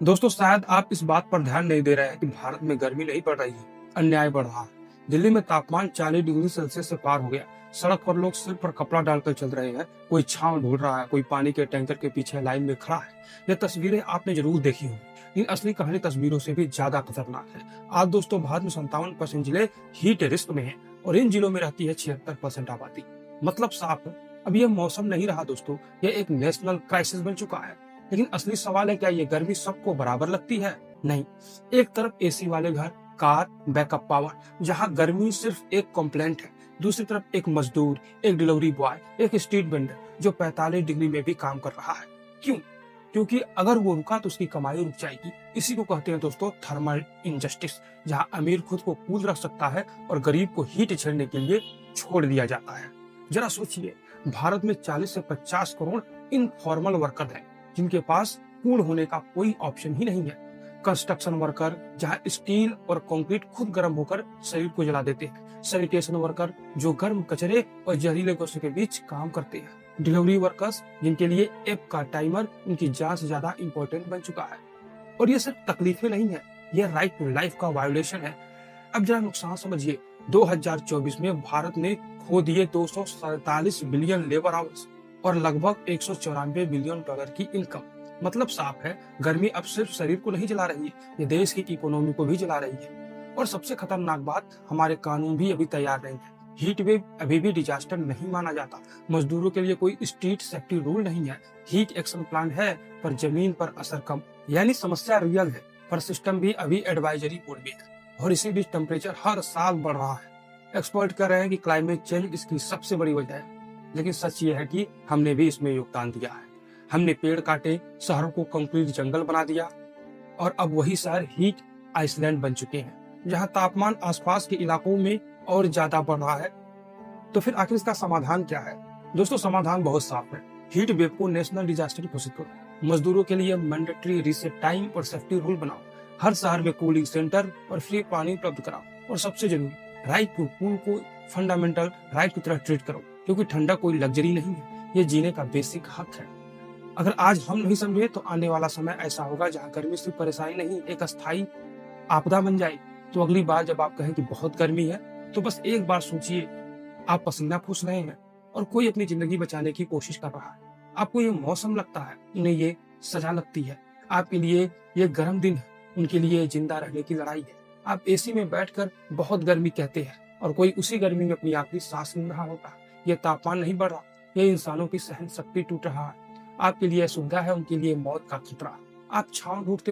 दोस्तों शायद आप इस बात पर ध्यान नहीं दे रहे हैं कि भारत में गर्मी नहीं बढ़ रही है, अन्याय बढ़ रहा है। दिल्ली में तापमान 40 डिग्री सेल्सियस से पार हो गया। सड़क पर लोग सिर पर कपड़ा डालकर चल रहे हैं, कोई छांव ढूंढ रहा है, कोई पानी के टैंकर के पीछे लाइन में खड़ा है। ये तस्वीरें आपने जरूर देखी होंगी। इन असली कहानी तस्वीरों से भी ज्यादा खतरनाक है। आज दोस्तों भारत में 57% जिले हीट रिस्क में है और इन जिलों में रहती है 76% आबादी। मतलब साफ है, अब यह मौसम नहीं रहा दोस्तों, यह एक नेशनल क्राइसिस बन चुका है। लेकिन असली सवाल है, क्या ये गर्मी सबको बराबर लगती है? नहीं। एक तरफ एसी वाले घर, कार, बैकअप पावर, जहां गर्मी सिर्फ एक कंप्लेंट है। दूसरी तरफ एक मजदूर, एक डिलीवरी बॉय, एक स्ट्रीट वेंडर जो 45 डिग्री में भी काम कर रहा है। क्यों? क्योंकि अगर वो रुका तो उसकी कमाई रुक जाएगी। इसी को कहते हैं दोस्तों थर्मल इनजस्टिस, जहां अमीर खुद को कूल रख सकता है और गरीब को हीट झेलने के लिए छोड़ दिया जाता है। जरा सोचिए, भारत में 40 से 50 करोड़ इनफॉर्मल वर्कर हैं, जिनके पास पूर्ण होने का कोई ऑप्शन ही नहीं है। कंस्ट्रक्शन वर्कर, जहां स्टील और कंक्रीट खुद गर्म होकर शरीर को जला देते हैं। सैनिटेशन वर्कर, जो गर्म कचरे और जहरीले गैसों के बीच काम करते हैं। डिलीवरी वर्कर्स, जिनके लिए ऐप का टाइमर उनकी जान से ज्यादा इंपॉर्टेंट बन चुका है। और ये सिर्फ तकलीफें नहीं है, ये राइट टू लाइफ का वायोलेशन है। अब जरा नुकसान समझिए। 2024 में भारत ने खो दिए 247 बिलियन लेबर आवर्स और लगभग 194 बिलियन डॉलर की इनकम। मतलब साफ है, गर्मी अब सिर्फ शरीर को नहीं जला रही है, ये देश की इकोनॉमी को भी जला रही है। और सबसे खतरनाक बात, हमारे कानून भी अभी तैयार नहीं है। हीट वेव अभी भी डिजास्टर नहीं माना जाता। मजदूरों के लिए कोई स्ट्रीट सेफ्टी रूल नहीं है। हीट एक्शन प्लान है, पर जमीन पर असर कम। यानी समस्या रियल है, पर सिस्टम भी अभी एडवाइजरी मोड में है। और इसी बीच टेम्परेचर हर साल बढ़ रहा है। एक्सपर्ट कह रहे हैं कि क्लाइमेट चेंज इसकी सबसे बड़ी वजह है। लेकिन सच ये है कि हमने भी इसमें योगदान दिया है। हमने पेड़ काटे, शहरों को कंक्रीट जंगल बना दिया और अब वही शहर हीट आइसलैंड बन चुके हैं, जहां तापमान आसपास के इलाकों में और ज्यादा बढ़ रहा है। तो फिर आखिर इसका समाधान क्या है? दोस्तों समाधान बहुत साफ है। हीट वेव को नेशनल डिजास्टर घोषित करो। मजदूरों के लिए मैंडेटरी रीसेट टाइम और सेफ्टी रूल बनाओ। हर शहर में कूलिंग सेंटर और फ्री पानी उपलब्ध कराओ। और सबसे जरूरी, राइट टू कूल को फंडामेंटल राइट की तरह ट्रीट करो, क्योंकि ठंडा कोई लग्जरी नहीं है, ये जीने का बेसिक हक है। अगर आज हम नहीं समझे तो आने वाला समय ऐसा होगा जहां गर्मी सिर्फ परेशानी नहीं, एक अस्थायी आपदा बन जाए। तो अगली बार जब आप कहें कि बहुत गर्मी है, तो बस एक बार सोचिए, आप पसीना पूछ रहे हैं और कोई अपनी जिंदगी बचाने की कोशिश कर रहा है। आपको ये मौसम लगता है, उन्हें ये सजा लगती है। आपके लिए ये गर्म दिन है, उनके लिए जिंदा रहने की लड़ाई है। आप एसी में बैठकर बहुत गर्मी कहते हैं और कोई उसी गर्मी में अपनी आखिरी सांस ले रहा होता है। ये तापमान नहीं बढ़ रहा, ये इंसानों की सहन शक्ति टूट रहा है। आपके लिए सुविधा है, उनके लिए मौत का खतरा। आप छांव ढूंढते